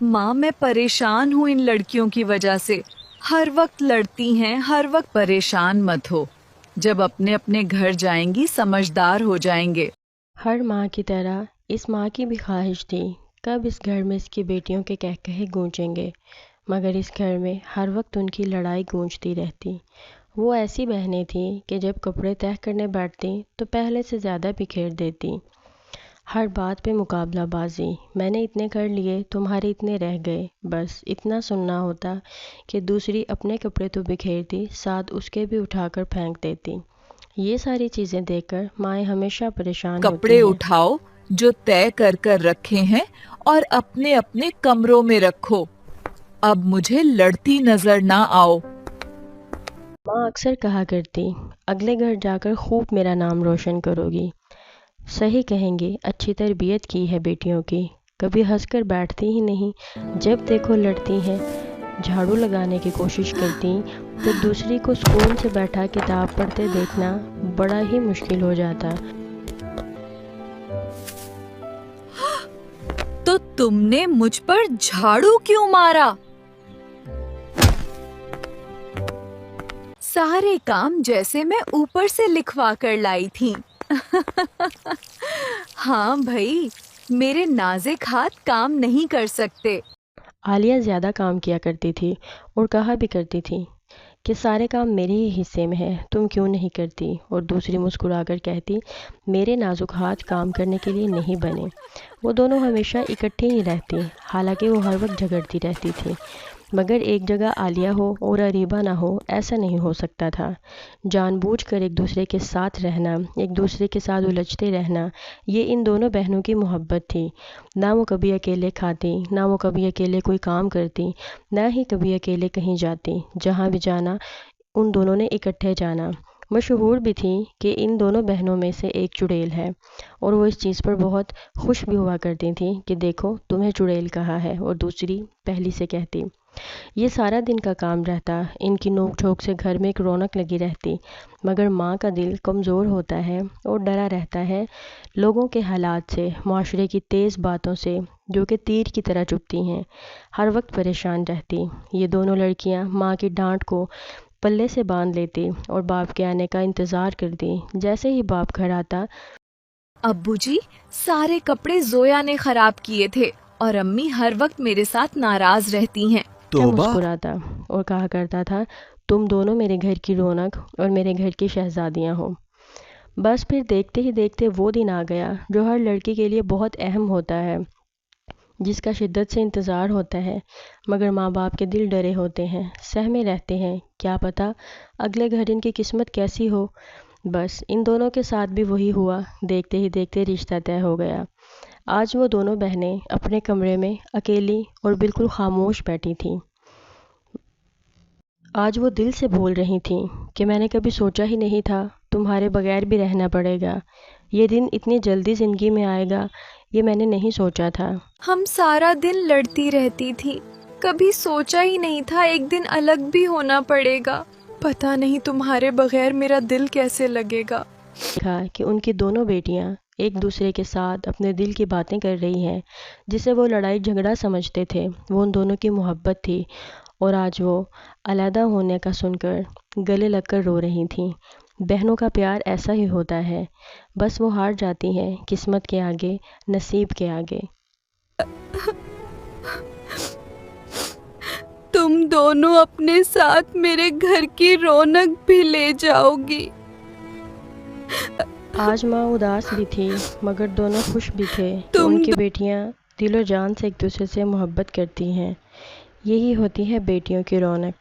माँ मैं परेशान हूँ इन लड़कियों की वजह से। हर वक्त लड़ती हैं, हर वक्त। परेशान मत हो, जब अपने अपने घर जाएंगी समझदार हो जाएंगे। हर माँ की तरह इस माँ की भी ख्वाहिश थी कब इस घर में इसकी बेटियों के कहकहे गूंजेंगे, मगर इस घर में हर वक्त उनकी लड़ाई गूंजती रहती। वो ऐसी बहनें थीं कि जब कपड़े तह करने बैठती तो पहले से ज़्यादा बिखेर देती। हर बात पे मुकाबलाबाजी, मैंने इतने कर लिए तुम्हारे इतने रह गए, बस इतना सुनना होता कि दूसरी अपने कपड़े तो बिखेरती साथ उसके भी उठाकर फेंक देती। ये सारी चीज़ें देखकर माएँ हमेशा परेशान होती कपड़े हैं। उठाओ जो तय कर कर रखे हैं और अपने अपने कमरों में रखो। अब मुझे लड़ती नजर ना आओ। माँ अक्सर कहा करती, अगले घर जाकर खूब मेरा नाम रोशन करोगी। सही कहेंगे, अच्छी तरबियत की है बेटियों की। कभी हंसकर बैठती ही नहीं, जब देखो लड़ती हैं। झाड़ू लगाने की कोशिश करती तो दूसरी को सुकून से बैठा किताब पढ़ते देखना बड़ा ही मुश्किल हो जाता। तो तुमने मुझ पर झाड़ू क्यों मारा? सारे काम जैसे मैं ऊपर से लिखवा कर लाई थी। हाँ भाई, मेरे नाजुक हाथ काम नहीं कर सकते। आलिया ज़्यादा काम किया करती थी और कहा भी करती थी कि सारे काम मेरे ही हिस्से में है, तुम क्यों नहीं करती। और दूसरी मुस्कुराकर कहती, मेरे नाजुक हाथ काम करने के लिए नहीं बने। वो दोनों हमेशा इकट्ठी ही रहती, हालांकि वो हर वक्त झगड़ती रहती थी, मगर एक जगह आलिया हो और अरीबा ना हो ऐसा नहीं हो सकता था। जानबूझकर एक दूसरे के साथ रहना, एक दूसरे के साथ उलझते रहना, ये इन दोनों बहनों की मोहब्बत थी। ना वो कभी अकेले खाती, ना वो कभी अकेले कोई काम करती, ना ही कभी अकेले कहीं जाती। जहाँ भी जाना उन दोनों ने इकट्ठे जाना। मशहूर भी थी कि इन दोनों बहनों में से एक चुड़ैल है, और वो इस चीज़ पर बहुत खुश भी हुआ करती थी कि देखो तुम्हें चुड़ैल कहा है, और दूसरी पहली से कहती। ये सारा दिन का काम रहता, इनकी नोक झोंक से घर में एक रौनक लगी रहती, मगर माँ का दिल कमज़ोर होता है और डरा रहता है लोगों के हालात से, माशरे की तेज़ बातों से जो कि तीर की तरह चुभती हैं। हर वक्त परेशान रहती। ये दोनों लड़कियाँ माँ की डांट को पल्ले से बांध लेती और बाप के आने का इंतज़ार करती। जैसे ही बाप घर आता, अब्बू जी, सारे कपड़े जोया ने खराब किए थे और अम्मी हर वक्त मेरे साथ नाराज रहती हैं। क्या तौबा। मुस्कुराता और कहा करता था, तुम दोनों मेरे घर की रौनक और मेरे घर की शहजादियाँ हो। बस फिर देखते ही देखते वो दिन आ गया जो हर लड़की के लिए बहुत अहम होता है, जिसका शिद्दत से इंतज़ार होता है, मगर माँ बाप के दिल डरे होते हैं, सहमे रहते हैं, क्या पता अगले घर इनकी किस्मत कैसी हो। बस इन दोनों के साथ भी वही हुआ, देखते ही देखते रिश्ता तय हो गया। आज वो दोनों बहनें अपने कमरे में अकेली और बिल्कुल खामोश बैठी थीं। आज वो दिल से बोल रही थीं कि मैंने कभी सोचा ही नहीं था तुम्हारे बगैर भी रहना पड़ेगा। ये दिन इतनी जल्दी ज़िंदगी में आएगा, ये मैंने नहीं सोचा था। हम सारा दिन लड़ती रहती थी, कभी सोचा ही नहीं था एक दिन अलग भी होना पड़ेगा। पता नहीं तुम्हारे बगैर मेरा दिल कैसे लगेगा। देखा कि उनकी दोनों बेटियां एक दूसरे के साथ अपने दिल की बातें कर रही हैं, जिसे वो लड़ाई झगड़ा समझते थे, वो उन दोनों की मोहब्बत थी। और आज वो अलहदा होने का सुनकर गले लगकर रो रही थीं। बहनों का प्यार ऐसा ही होता है, बस वो हार जाती हैं किस्मत के आगे, नसीब के आगे। तुम दोनों अपने साथ मेरे घर की रौनक भी ले जाओगी। आज माँ उदास भी थी, मगर दोनों खुश भी थे कि तुम उनकी बेटियाँ दिलो जान से एक दूसरे से मोहब्बत करती हैं। यही होती है बेटियों की रौनक।